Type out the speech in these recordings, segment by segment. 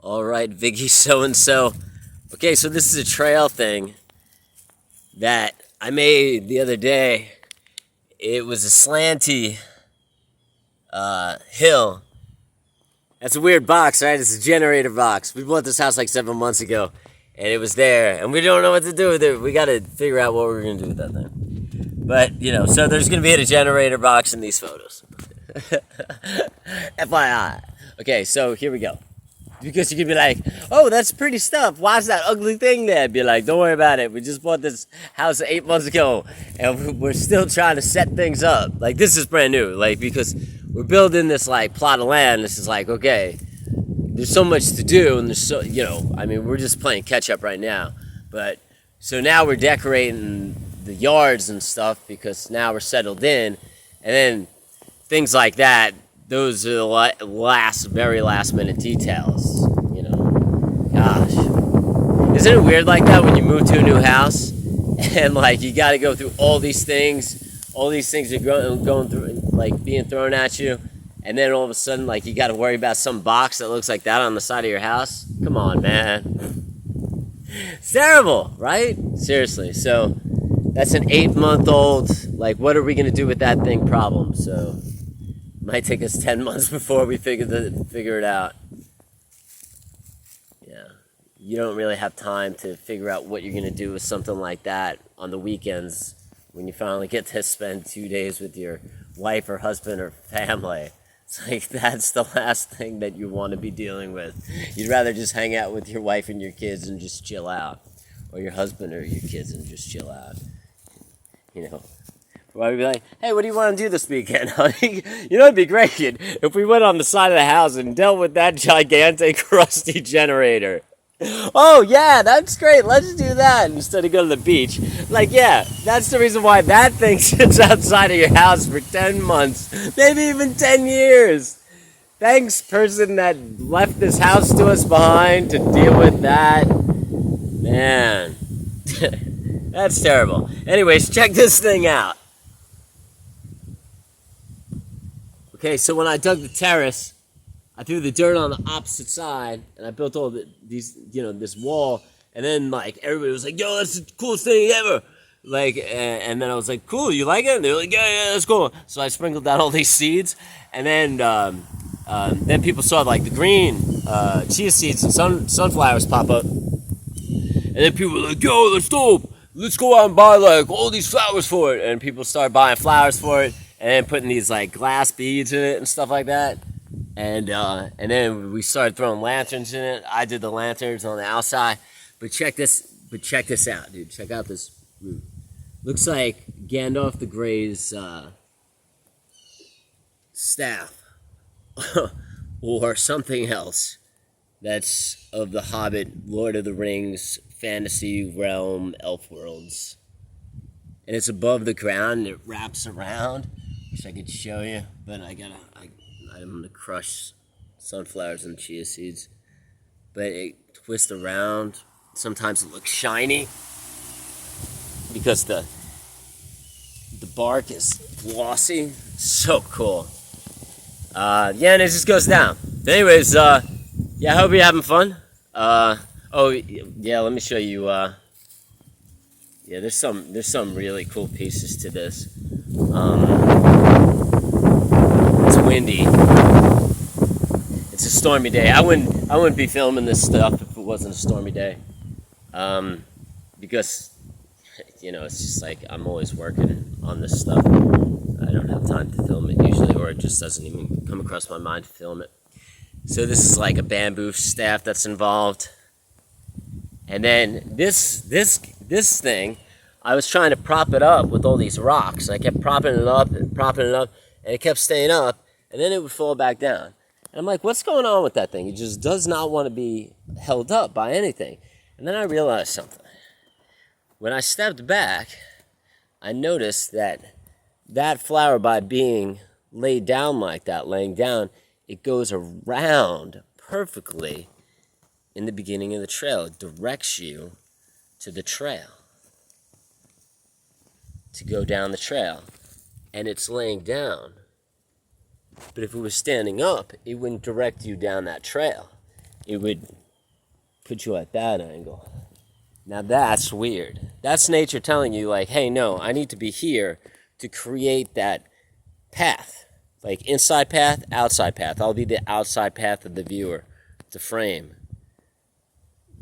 All right, Viggy so-and-so. Okay, so this is a trail thing that I made the other day. It was a slanty hill. That's a weird box, right? It's a generator box. We bought this house like 7 months ago, and it was there, and we don't know what to do with it. We got to figure out what we're going to do with that thing. But, so there's going to be a generator box in these photos. FYI. Okay, so here we go. Because you could be like, oh, that's pretty stuff. Why's that ugly thing there? Be like, don't worry about it. We just bought this house 8 months ago, and we're still trying to set things up. Like, this is brand new. Like, because we're building this, like, plot of land. This is like, okay, there's so much to do, and there's so, we're just playing catch-up right now. But, so now we're decorating the yards and stuff because now we're settled in. And then things like that, those are the very last minute details, Gosh. Isn't it weird like that when you move to a new house and like you got to go through all these things are going through, like being thrown at you, and then all of a sudden like you got to worry about some box that looks like that on the side of your house? Come on, man. It's terrible, right? Seriously. So that's an 8-month-old, like, what are we going to do with that thing problem? So it might take us 10 months before we figure it out. Yeah. You don't really have time to figure out what you're going to do with something like that on the weekends when you finally get to spend 2 days with your wife or husband or family. It's like that's the last thing that you want to be dealing with. You'd rather just hang out with your wife and your kids and just chill out. Or your husband or your kids and just chill out. Why would be like, hey, what do you want to do this weekend, honey? It'd be great if we went on the side of the house and dealt with that gigantic rusty generator. Oh, yeah, that's great. Let's do that instead of go to the beach. Like, yeah, that's the reason why that thing sits outside of your house for 10 months, maybe even 10 years. Thanks, person that left this house to us behind to deal with that. Man, that's terrible. Anyways, check this thing out. Okay, so when I dug the terrace, I threw the dirt on the opposite side, and I built all these, this wall, and then, like, everybody was like, yo, that's the coolest thing ever! Like, and then I was like, cool, you like it? And they were like, yeah, that's cool. So I sprinkled out all these seeds, and then people saw, like, the green chia seeds and sunflowers pop up, and then people were like, yo, that's dope! Let's go out and buy, like, all these flowers for it. And people started buying flowers for it, and then putting these, like, glass beads in it and stuff like that. And then we started throwing lanterns in it. I did the lanterns on the outside. But check this out, dude. Check out this root. Looks like Gandalf the Grey's staff. Or something else that's of the Hobbit, Lord of the Rings, fantasy realm, elf worlds. And it's above the ground and it wraps around. Wish I could show you, but I'm gonna crush sunflowers and chia seeds. But it twists around. Sometimes it looks shiny because the bark is glossy. So cool. And it just goes down. But anyways, I hope you're having fun. Let me show you. There's some really cool pieces to this. It's windy. It's a stormy day. I wouldn't be filming this stuff if it wasn't a stormy day. Because it's just like I'm always working on this stuff. I don't have time to film it usually, or it just doesn't even come across my mind to film it. So this is like a bamboo staff that's involved. And then this thing, I was trying to prop it up with all these rocks. I kept propping it up, and it kept staying up, and then it would fall back down. And I'm like, what's going on with that thing? It just does not want to be held up by anything. And then I realized something. When I stepped back, I noticed that flower, by being laid down like that, laying down, it goes around perfectly in the beginning of the trail. It directs you to the trail, to go down the trail. And it's laying down. But if it was standing up, it wouldn't direct you down that trail. it would put you at that angle. Now that's weird. That's nature telling you, like, hey, no, I need to be here to create that path. Like inside path, outside path. I'll be the outside path of the viewer, the frame.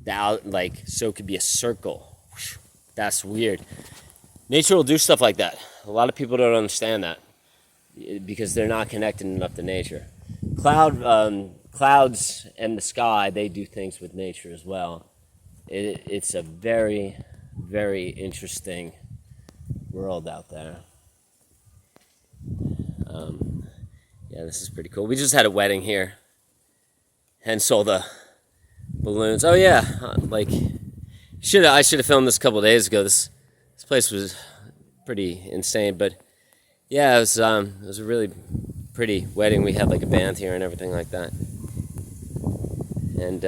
So it could be a circle. That's weird. Nature will do stuff like that. A lot of people don't understand that because they're not connected enough to nature. Clouds and the sky, they do things with nature as well. It's a very, very interesting world out there. Yeah, this is pretty cool. We just had a wedding here, hence all the balloons. Oh yeah, I should have filmed this a couple of days ago. This place was pretty insane, but yeah, it was a really pretty wedding. We had like a band here and everything like that, and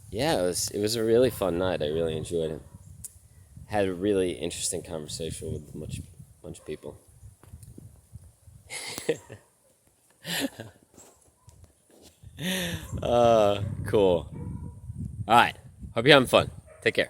yeah, it was a really fun night. I really enjoyed it. Had a really interesting conversation with a bunch of people. Cool. All right. Hope you're having fun. Take care.